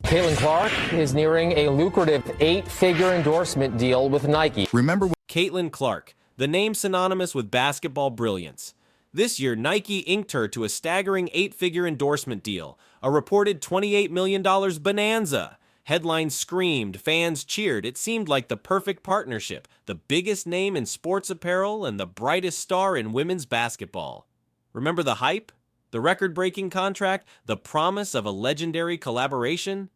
Caitlin Clark is nearing a lucrative 8-figure endorsement deal with Nike. Remember when Caitlin Clark, the name synonymous with basketball brilliance. This year, Nike inked her to a staggering 8-figure endorsement deal, a reported $28 million bonanza. Headlines screamed, fans cheered. It seemed like the perfect partnership, the biggest name in sports apparel and the brightest star in women's basketball. Remember the hype? The record-breaking contract? The promise of a legendary collaboration?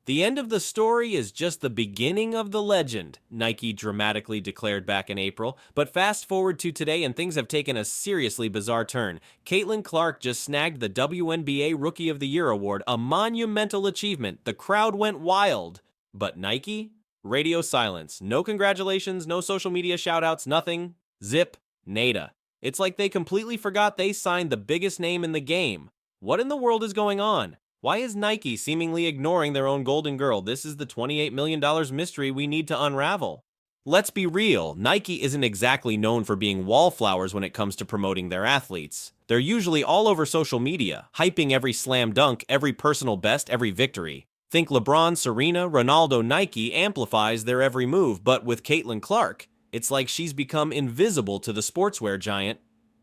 The end of the story is just the beginning of the legend, Nike dramatically declared back in April. But fast forward to today and things have taken a seriously bizarre turn. Caitlin Clark just snagged the WNBA Rookie of the Year award, a monumental achievement. The crowd went wild. But Nike? Radio silence. No congratulations, no social media shoutouts, nothing. Zip. Nada. It's like they completely forgot they signed the biggest name in the game. What in the world is going on? Why is Nike seemingly ignoring their own golden girl? This is the $28 million mystery we need to unravel. Let's be real, Nike isn't exactly known for being wallflowers when it comes to promoting their athletes. They're usually all over social media, hyping every slam dunk, every personal best, every victory. Think LeBron, Serena, Ronaldo. Nike amplifies their every move, but with Caitlin Clark, it's like she's become invisible to the sportswear giant.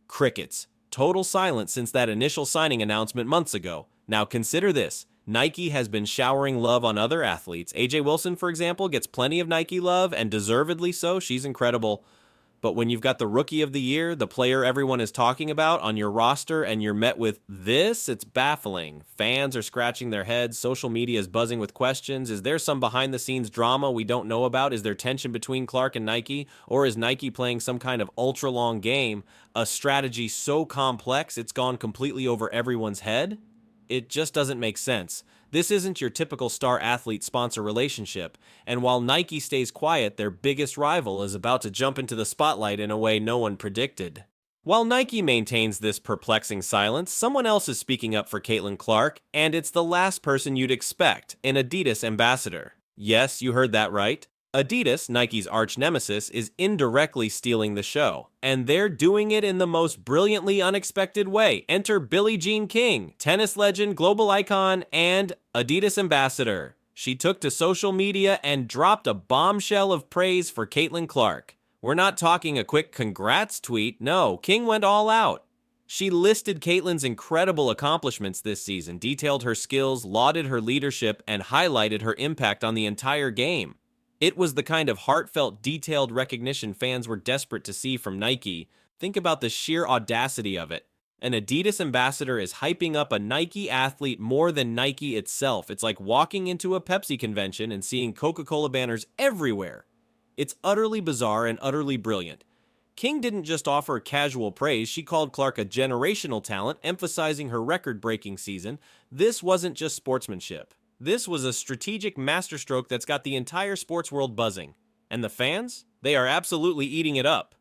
Crickets. Total silence since that initial signing announcement months ago. Now consider this, Nike has been showering love on other athletes. AJ Wilson, for example, gets plenty of Nike love, and deservedly so, she's incredible. But when you've got the Rookie of the Year, the player everyone is talking about, on your roster, and you're met with this, it's baffling. Fans are scratching their heads, social media is buzzing with questions. Is there some behind-the-scenes drama we don't know about? Is there tension between Clark and Nike? Or is Nike playing some kind of ultra-long game, a strategy so complex it's gone completely over everyone's head? It just doesn't make sense. This isn't your typical star-athlete-sponsor relationship, and while Nike stays quiet, their biggest rival is about to jump into the spotlight in a way no one predicted. While Nike maintains this perplexing silence, someone else is speaking up for Caitlin Clark, and it's the last person you'd expect, an Adidas ambassador. Yes, you heard that right. Adidas, Nike's arch-nemesis, is indirectly stealing the show, and they're doing it in the most brilliantly unexpected way. Enter Billie Jean King, tennis legend, global icon, and Adidas ambassador. She took to social media and dropped a bombshell of praise for Caitlin Clark. We're not talking a quick congrats tweet, no, King went all out. She listed Caitlin's incredible accomplishments this season, detailed her skills, lauded her leadership, and highlighted her impact on the entire game. It was the kind of heartfelt, detailed recognition fans were desperate to see from Nike. Think about the sheer audacity of it. An Adidas ambassador is hyping up a Nike athlete more than Nike itself. It's like walking into a Pepsi convention and seeing Coca-Cola banners everywhere. It's utterly bizarre and utterly brilliant. King didn't just offer casual praise, she called Clark a generational talent, emphasizing her record-breaking season. This wasn't just sportsmanship. This was a strategic masterstroke that's got the entire sports world buzzing. And the fans? They are absolutely eating it up.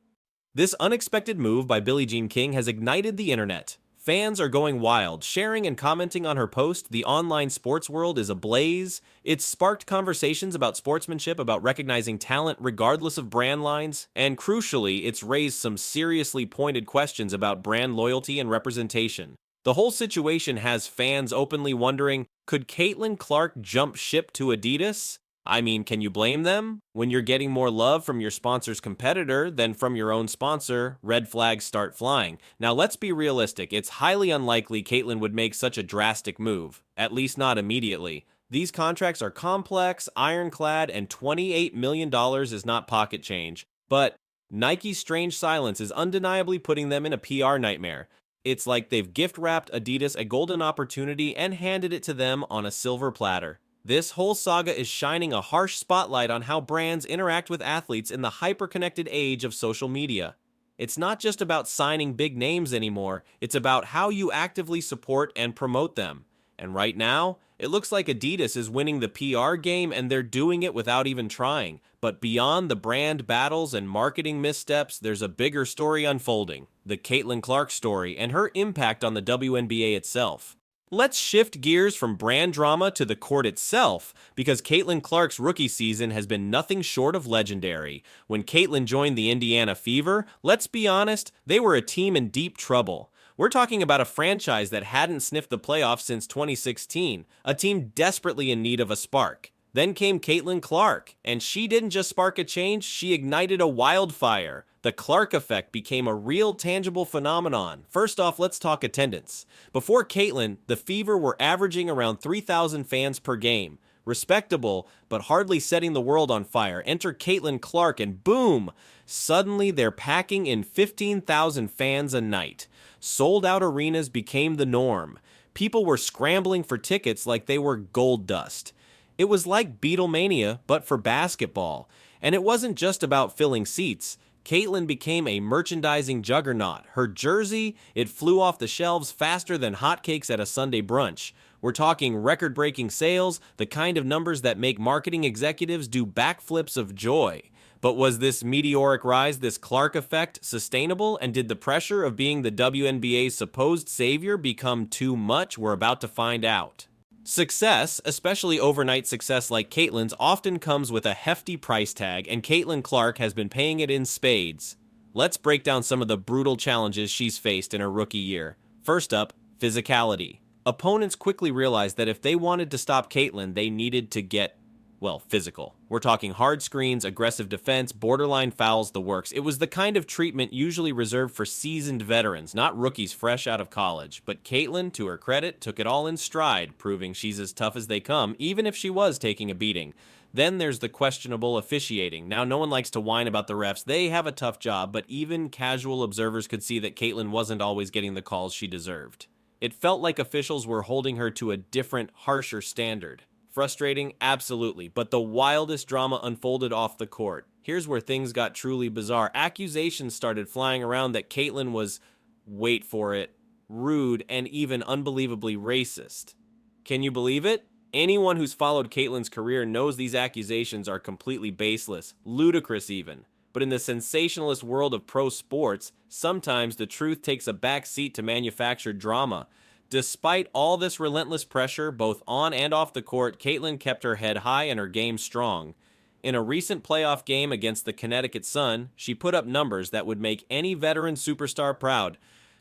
This unexpected move by Billie Jean King has ignited the internet. Fans are going wild, sharing and commenting on her post. The online sports world is ablaze. It's sparked conversations about sportsmanship, about recognizing talent regardless of brand lines, and crucially, it's raised some seriously pointed questions about brand loyalty and representation. The whole situation has fans openly wondering, could Caitlin Clark jump ship to Adidas? I mean, can you blame them? When you're getting more love from your sponsor's competitor than from your own sponsor, red flags start flying. Now let's be realistic, it's highly unlikely Caitlin would make such a drastic move, at least not immediately. These contracts are complex, ironclad, and $28 million is not pocket change. But Nike's strange silence is undeniably putting them in a PR nightmare. It's like they've gift-wrapped Adidas a golden opportunity and handed it to them on a silver platter. This whole saga is shining a harsh spotlight on how brands interact with athletes in the hyper-connected age of social media. It's not just about signing big names anymore, it's about how you actively support and promote them. And right now, it looks like Adidas is winning the PR game and they're doing it without even trying. But beyond the brand battles and marketing missteps, there's a bigger story unfolding. The Caitlin Clark story and her impact on the WNBA itself. Let's shift gears from brand drama to the court itself, because Caitlin Clark's rookie season has been nothing short of legendary. When Caitlin joined the Indiana Fever, let's be honest, they were a team in deep trouble. We're talking about a franchise that hadn't sniffed the playoffs since 2016, a team desperately in need of a spark. Then came Caitlin Clark, and she didn't just spark a change, she ignited a wildfire. The Clark effect became a real tangible phenomenon. First off, let's talk attendance. Before Caitlin, the Fever were averaging around 3,000 fans per game. Respectable, but hardly setting the world on fire. Enter Caitlin Clark and boom! Suddenly they're packing in 15,000 fans a night. Sold-out arenas became the norm. People were scrambling for tickets like they were gold dust. It was like Beatlemania, but for basketball. And it wasn't just about filling seats. Caitlin became a merchandising juggernaut. Her jersey, it flew off the shelves faster than hotcakes at a Sunday brunch. We're talking record-breaking sales, the kind of numbers that make marketing executives do backflips of joy. But was this meteoric rise, this Clark effect, sustainable? And did the pressure of being the WNBA's supposed savior become too much? We're about to find out. Success, especially overnight success like Caitlin's, often comes with a hefty price tag, and Caitlin Clark has been paying it in spades. Let's break down some of the brutal challenges she's faced in her rookie year. First up, physicality. Opponents quickly realized that if they wanted to stop Caitlin, they needed to get, well, physical. We're talking hard screens, aggressive defense, borderline fouls, the works. It was the kind of treatment usually reserved for seasoned veterans, not rookies fresh out of college. But Caitlin, to her credit, took it all in stride, proving she's as tough as they come, even if she was taking a beating. Then there's the questionable officiating. Now, no one likes to whine about the refs. They have a tough job, but even casual observers could see that Caitlin wasn't always getting the calls she deserved. It felt like officials were holding her to a different, harsher standard. Frustrating? Absolutely, but the wildest drama unfolded off the court. Here's where things got truly bizarre. Accusations started flying around that Caitlin was, wait for it, rude and even unbelievably racist. Can you believe it? Anyone who's followed Caitlin's career knows these accusations are completely baseless, ludicrous even. But in the sensationalist world of pro sports, sometimes the truth takes a back seat to manufactured drama. Despite all this relentless pressure, both on and off the court, Caitlin kept her head high and her game strong. In a recent playoff game against the Connecticut Sun, she put up numbers that would make any veteran superstar proud.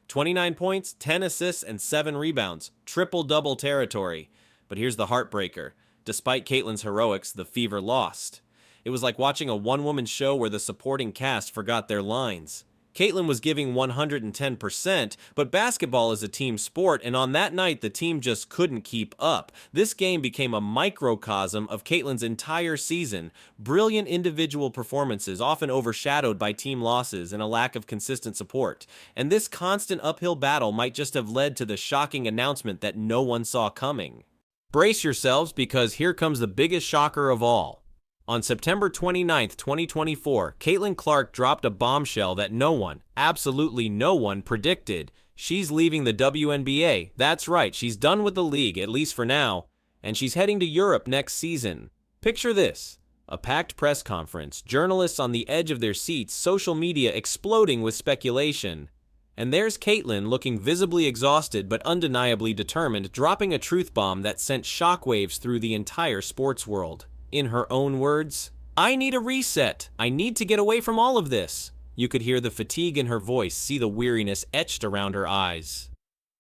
29 points, 10 assists, and 7 rebounds. Triple-double territory. But here's the heartbreaker. Despite Caitlin's heroics, the Fever lost. It was like watching a one-woman show where the supporting cast forgot their lines. Caitlin was giving 110%, but basketball is a team sport, and on that night, the team just couldn't keep up. This game became a microcosm of Caitlin's entire season. Brilliant individual performances, often overshadowed by team losses and a lack of consistent support. And this constant uphill battle might just have led to the shocking announcement that no one saw coming. Brace yourselves, because here comes the biggest shocker of all. On September 29, 2024, Caitlin Clark dropped a bombshell that no one, absolutely no one, predicted. She's leaving the WNBA. That's right, she's done with the league, at least for now, and she's heading to Europe next season. Picture this: a packed press conference, journalists on the edge of their seats, social media exploding with speculation. And there's Caitlin, looking visibly exhausted but undeniably determined, dropping a truth bomb that sent shockwaves through the entire sports world. In her own words, "I need a reset. I need to get away from all of this." You could hear the fatigue in her voice, see the weariness etched around her eyes.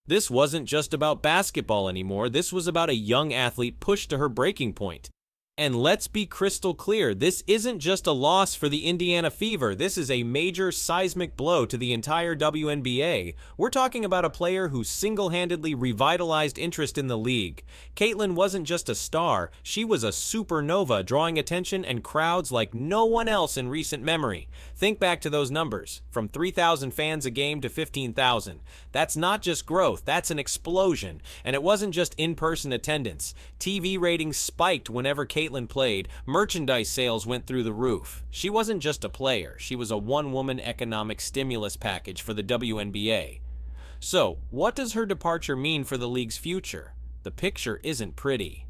This wasn't just about basketball anymore. This was about a young athlete pushed to her breaking point. And let's be crystal clear, this isn't just a loss for the Indiana Fever. This is a major seismic blow to the entire WNBA. We're talking about a player who single-handedly revitalized interest in the league. Caitlin wasn't just a star, she was a supernova, drawing attention and crowds like no one else in recent memory. Think back to those numbers, from 3,000 fans a game to 15,000. That's not just growth, that's an explosion. And it wasn't just in-person attendance. TV ratings spiked whenever Caitlin played. Merchandise sales went through the roof. She wasn't just a player, she was a one-woman economic stimulus package for the WNBA. So, what does her departure mean for the league's future? The picture isn't pretty.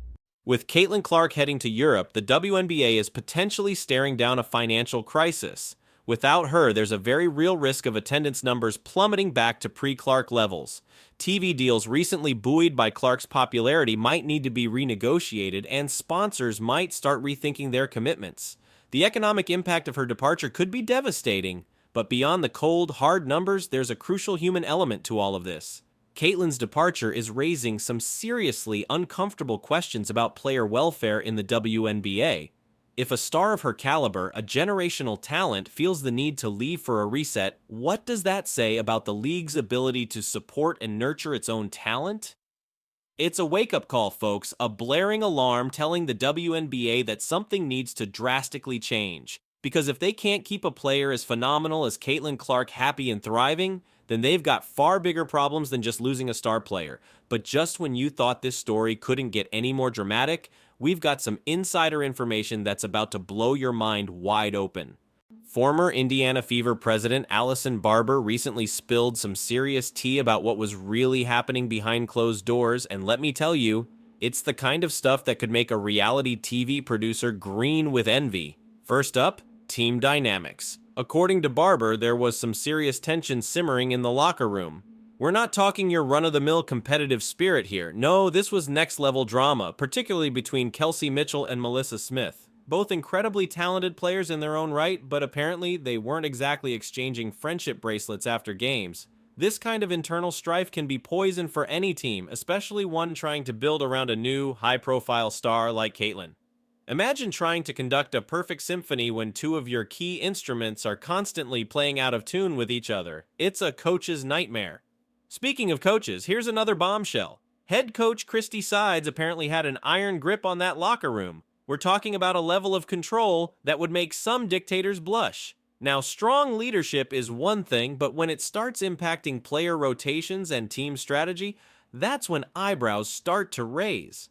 With Caitlin Clark heading to Europe, the WNBA is potentially staring down a financial crisis. Without her, there's a very real risk of attendance numbers plummeting back to pre-Clark levels. TV deals recently buoyed by Clark's popularity might need to be renegotiated, and sponsors might start rethinking their commitments. The economic impact of her departure could be devastating, But beyond the cold, hard numbers, there's a crucial human element to all of this. Caitlyn's departure is raising some seriously uncomfortable questions about player welfare in the WNBA. If a star of her caliber, a generational talent, feels the need to leave for a reset, what does that say about the league's ability to support and nurture its own talent? It's a wake-up call, folks, a blaring alarm telling the WNBA that something needs to drastically change. Because if they can't keep a player as phenomenal as Caitlin Clark happy and thriving, then they've got far bigger problems than just losing a star player. But just when you thought this story couldn't get any more dramatic, we've got some insider information that's about to blow your mind wide open. Former Indiana Fever president Allison Barber recently spilled some serious tea about what was really happening behind closed doors, and let me tell you, it's the kind of stuff that could make a reality TV producer green with envy. First up, team dynamics. According to Barber, there was some serious tension simmering in the locker room. We're not talking your run-of-the-mill competitive spirit here. No, this was next-level drama, particularly between Kelsey Mitchell and Melissa Smith. Both incredibly talented players in their own right, but apparently they weren't exactly exchanging friendship bracelets after games. This kind of internal strife can be poison for any team, especially one trying to build around a new, high-profile star like Caitlyn. Imagine trying to conduct a perfect symphony when two of your key instruments are constantly playing out of tune with each other. It's a coach's nightmare. Speaking of coaches, here's another bombshell. Head coach Christy Sides apparently had an iron grip on that locker room. We're talking about a level of control that would make some dictators blush. Now, strong leadership is one thing, but when it starts impacting player rotations and team strategy, that's when eyebrows start to raise.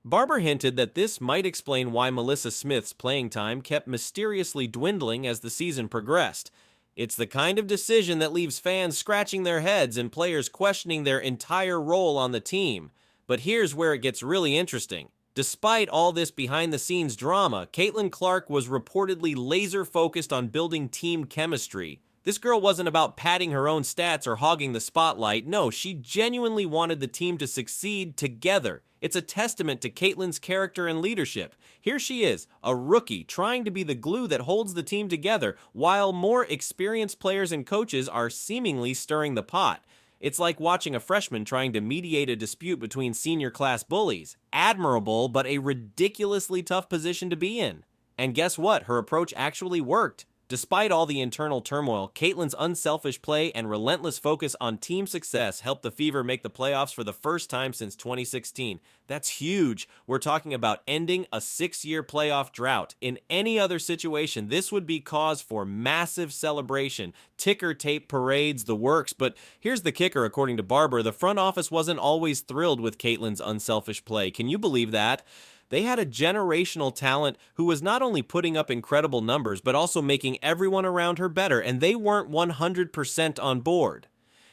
Barber hinted that this might explain why Melissa Smith's playing time kept mysteriously dwindling as the season progressed. It's the kind of decision that leaves fans scratching their heads and players questioning their entire role on the team. But here's where it gets really interesting. Despite all this behind-the-scenes drama, Caitlin Clark was reportedly laser-focused on building team chemistry. This girl wasn't about padding her own stats or hogging the spotlight. No, she genuinely wanted the team to succeed together. It's a testament to Caitlin's character and leadership. Here she is, a rookie, trying to be the glue that holds the team together, while more experienced players and coaches are seemingly stirring the pot. It's like watching a freshman trying to mediate a dispute between senior class bullies. Admirable, but a ridiculously tough position to be in. And guess what? Her approach actually worked. Despite all the internal turmoil, Caitlin's unselfish play and relentless focus on team success helped the Fever make the playoffs for the first time since 2016. That's huge. We're talking about ending a 6-year playoff drought. In any other situation, this would be cause for massive celebration, ticker tape parades, the works. But here's the kicker, according to Barber, the front office wasn't always thrilled with Caitlin's unselfish play. Can you believe that? They had a generational talent who was not only putting up incredible numbers, but also making everyone around her better, and they weren't 100% on board.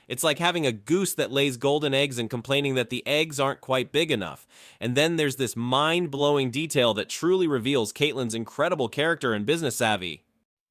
It's like having a goose that lays golden eggs and complaining that the eggs aren't quite big enough. And then there's this mind-blowing detail that truly reveals Caitlin's incredible character and business savvy.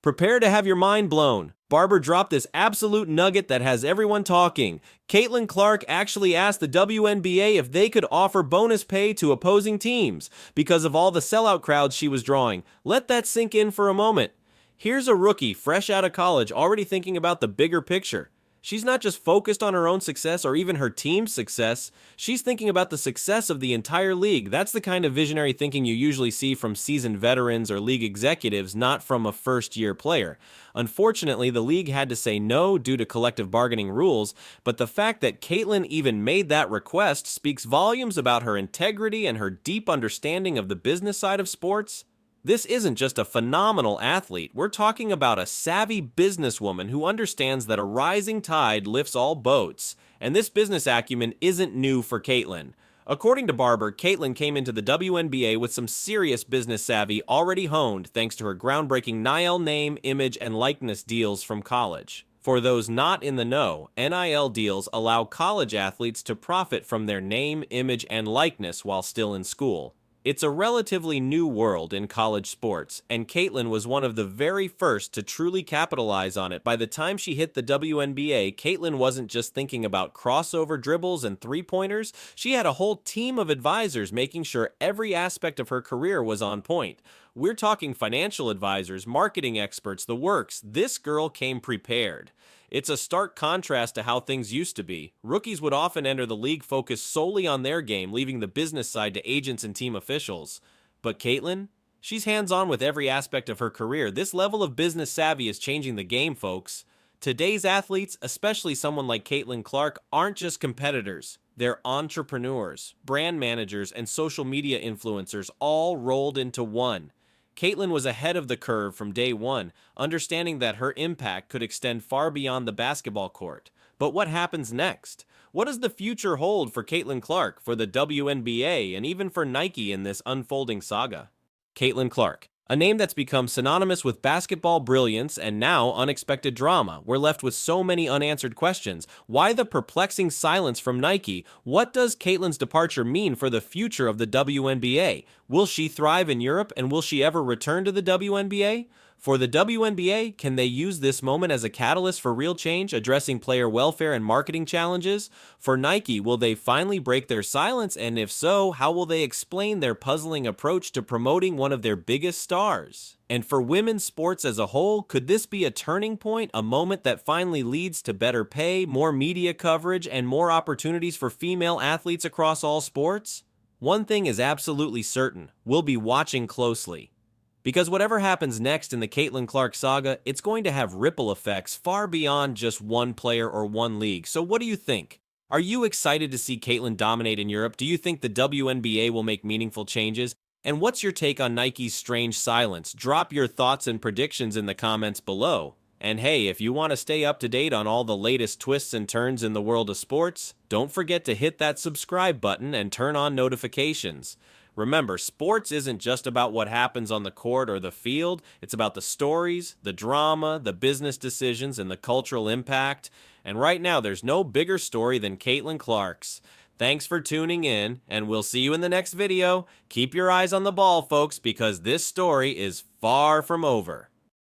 Prepare to have your mind blown. Barber dropped this absolute nugget that has everyone talking. Caitlin Clark actually asked the WNBA if they could offer bonus pay to opposing teams because of all the sellout crowds she was drawing. Let that sink in for a moment. Here's a rookie fresh out of college already thinking about the bigger picture. She's not just focused on her own success or even her team's success. She's thinking about the success of the entire league. That's the kind of visionary thinking you usually see from seasoned veterans or league executives, not from a first-year player. Unfortunately, the league had to say no due to collective bargaining rules, but the fact that Caitlin even made that request speaks volumes about her integrity and her deep understanding of the business side of sports. This isn't just a phenomenal athlete. We're talking about a savvy businesswoman who understands that a rising tide lifts all boats. And this business acumen isn't new for Caitlin. According to Barber, Caitlin came into the WNBA with some serious business savvy already honed thanks to her groundbreaking NIL name, image, and likeness deals from college. For those not in the know, NIL deals allow college athletes to profit from their name, image, and likeness while still in school. It's a relatively new world in college sports, and Caitlin was one of the very first to truly capitalize on it. By the time she hit the WNBA, Caitlin wasn't just thinking about crossover dribbles and three-pointers, she had a whole team of advisors making sure every aspect of her career was on point. We're talking financial advisors, marketing experts, the works. This girl came prepared. It's a stark contrast to how things used to be. Rookies would often enter the league focused solely on their game, leaving the business side to agents and team officials. But Caitlin? She's hands-on with every aspect of her career. This level of business savvy is changing the game, folks. Today's athletes, especially someone like Caitlin Clark, aren't just competitors. They're entrepreneurs, brand managers, and social media influencers all rolled into one. Caitlin was ahead of the curve from day one, understanding that her impact could extend far beyond the basketball court. But what happens next? What does the future hold for Caitlin Clark, for the WNBA, and even for Nike in this unfolding saga? Caitlin Clark, a name that's become synonymous with basketball brilliance and now unexpected drama. We're left with so many unanswered questions. Why the perplexing silence from Nike? What does Caitlin's departure mean for the future of the WNBA? Will she thrive in Europe, and will she ever return to the WNBA? For the WNBA, can they use this moment as a catalyst for real change, addressing player welfare and marketing challenges? For Nike, will they finally break their silence, and if so, how will they explain their puzzling approach to promoting one of their biggest stars? And for women's sports as a whole, could this be a turning point, a moment that finally leads to better pay, more media coverage, and more opportunities for female athletes across all sports? One thing is absolutely certain: we'll be watching closely. Because whatever happens next in the Caitlin Clark saga, it's going to have ripple effects far beyond just one player or one league. So what do you think? Are you excited to see Caitlin dominate in Europe? Do you think the WNBA will make meaningful changes? And what's your take on Nike's strange silence? Drop your thoughts and predictions in the comments below. And hey, if you want to stay up to date on all the latest twists and turns in the world of sports, don't forget to hit that subscribe button and turn on notifications. Remember, sports isn't just about what happens on the court or the field. It's about the stories, the drama, the business decisions, and the cultural impact. And right now, there's no bigger story than Caitlin Clark's. Thanks for tuning in, and we'll see you in the next video. Keep your eyes on the ball, folks, because this story is far from over.